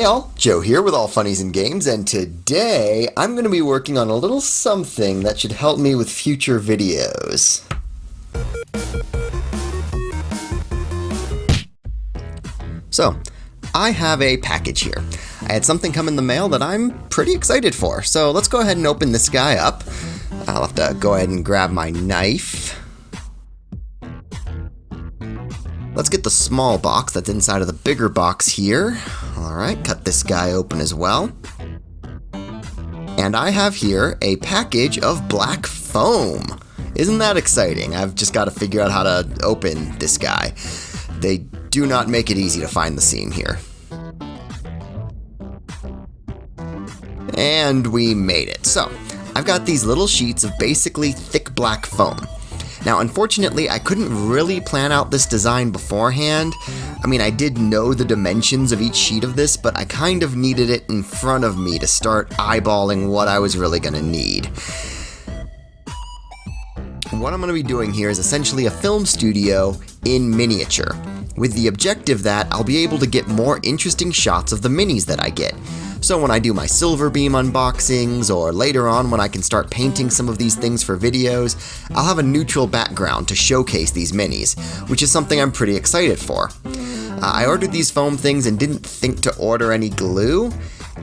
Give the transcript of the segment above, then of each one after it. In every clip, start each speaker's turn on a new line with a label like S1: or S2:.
S1: all, Joe here with All Funnies and Games, and today I'm going to be working on a little something that should help me with future videos. So, I have a package here. I had something come in the mail that I'm pretty excited for, so let's go ahead and open this guy up. I'll have to go ahead and grab my knife. Let's get the small box that's inside of the bigger box here. Alright, cut this guy open as well. And I have here a package of black foam. Isn't that exciting? I've just got to figure out how to open this guy. They do not make it easy to find the seam here. And we made it. So, I've got these little sheets of basically thick black foam. Now, unfortunately, I couldn't really plan out this design beforehand. I mean, I did know the dimensions of each sheet of this, but I kind of needed it in front of me to start eyeballing what I was really going to need. What I'm going to be doing here is essentially a film studio in miniature, with the objective that I'll be able to get more interesting shots of the minis that I get. So when I do my Silver Beam unboxings, or later on when I can start painting some of these things for videos, I'll have a neutral background to showcase these minis, which is something I'm pretty excited for. I ordered these foam things and didn't think to order any glue,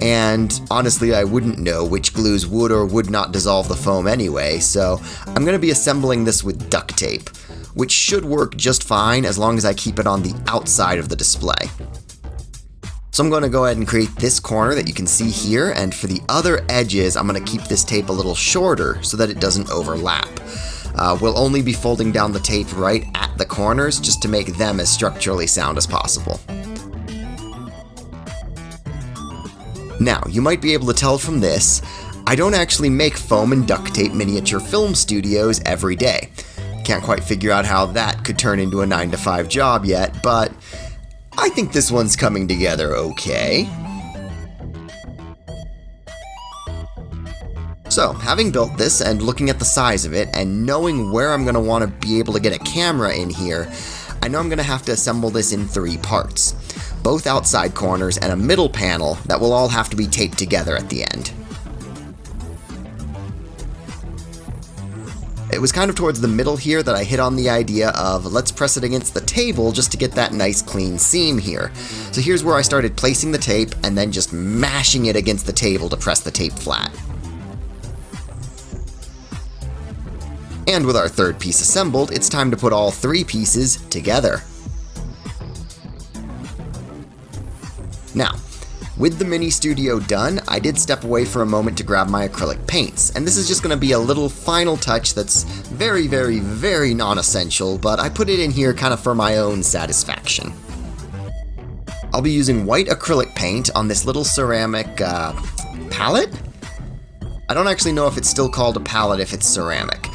S1: and honestly I wouldn't know which glues would or would not dissolve the foam anyway, so I'm going to be assembling this with duct tape, which should work just fine as long as I keep it on the outside of the display. So I'm going to go ahead and create this corner that you can see here, and for the other edges I'm going to keep this tape a little shorter so that it doesn't overlap. We'll only be folding down the tape right at the corners just to make them as structurally sound as possible. Now, you might be able to tell from this, I don't actually make foam and duct tape miniature film studios every day. Can't quite figure out how that could turn into a 9-to-5 job yet, but I think this one's coming together okay. So, having built this and looking at the size of it and knowing where I'm going to want to be able to get a camera in here, I know I'm going to have to assemble this in 3 parts. Both outside corners and a middle panel that will all have to be taped together at the end. It was kind of towards the middle here that I hit on the idea of let's press it against the table just to get that nice clean seam here. So here's where I started placing the tape and then just mashing it against the table to press the tape flat. And with our third piece assembled, it's time to put all 3 pieces together. Now, with the mini studio done, I did step away for a moment to grab my acrylic paints, and this is just going to be a little final touch that's very, very, very non-essential, but I put it in here kind of for my own satisfaction. I'll be using white acrylic paint on this little ceramic palette? I don't actually know if it's still called a palette if it's ceramic.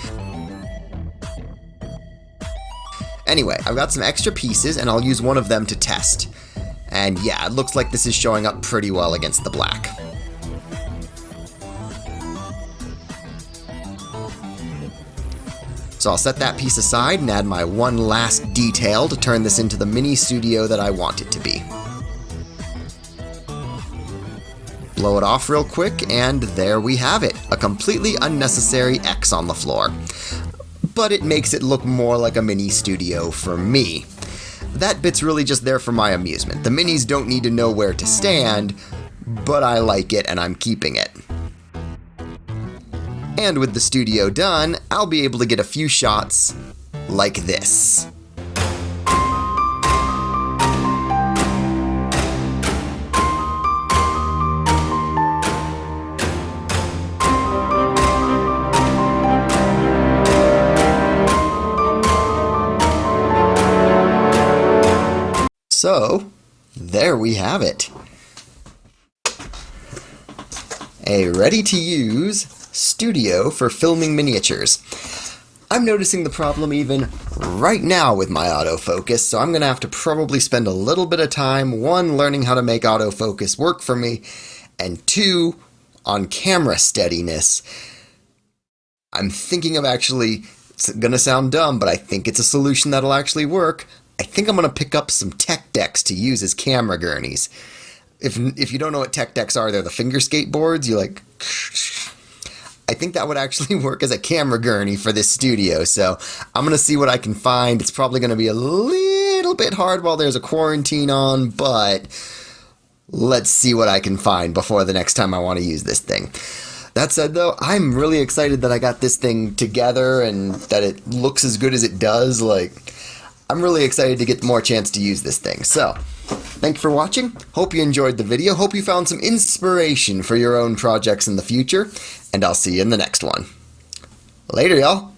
S1: Anyway, I've got some extra pieces and I'll use one of them to test. And yeah, it looks like this is showing up pretty well against the black. So I'll set that piece aside and add my one last detail to turn this into the mini studio that I want it to be. Blow it off real quick, and there we have it. A completely unnecessary X on the floor. But it makes it look more like a mini studio for me. That bit's really just there for my amusement. The minis don't need to know where to stand, but I like it and I'm keeping it. And with the studio done, I'll be able to get a few shots like this. So, there we have it. A ready-to-use studio for filming miniatures. I'm noticing the problem even right now with my autofocus, so I'm going to have to probably spend a little bit of time, 1, learning how to make autofocus work for me, and 2, on camera steadiness. I'm thinking of actually, it's going to sound dumb, but I think it's a solution that'll actually work. I think I'm going to pick up some tech decks to use as camera gurneys. if you don't know what tech decks are, they're the finger skateboards. You like... I think that would actually work as a camera gurney for this studio, so I'm going to see what I can find. It's probably going to be a little bit hard while there's a quarantine on, but let's see what I can find before the next time I want to use this thing. That said, though, I'm really excited that I got this thing together and that it looks as good as it does. Like, I'm really excited to get more chance to use this thing. So, thank you for watching. Hope you enjoyed the video. Hope you found some inspiration for your own projects in the future. And I'll see you in the next one. Later, y'all.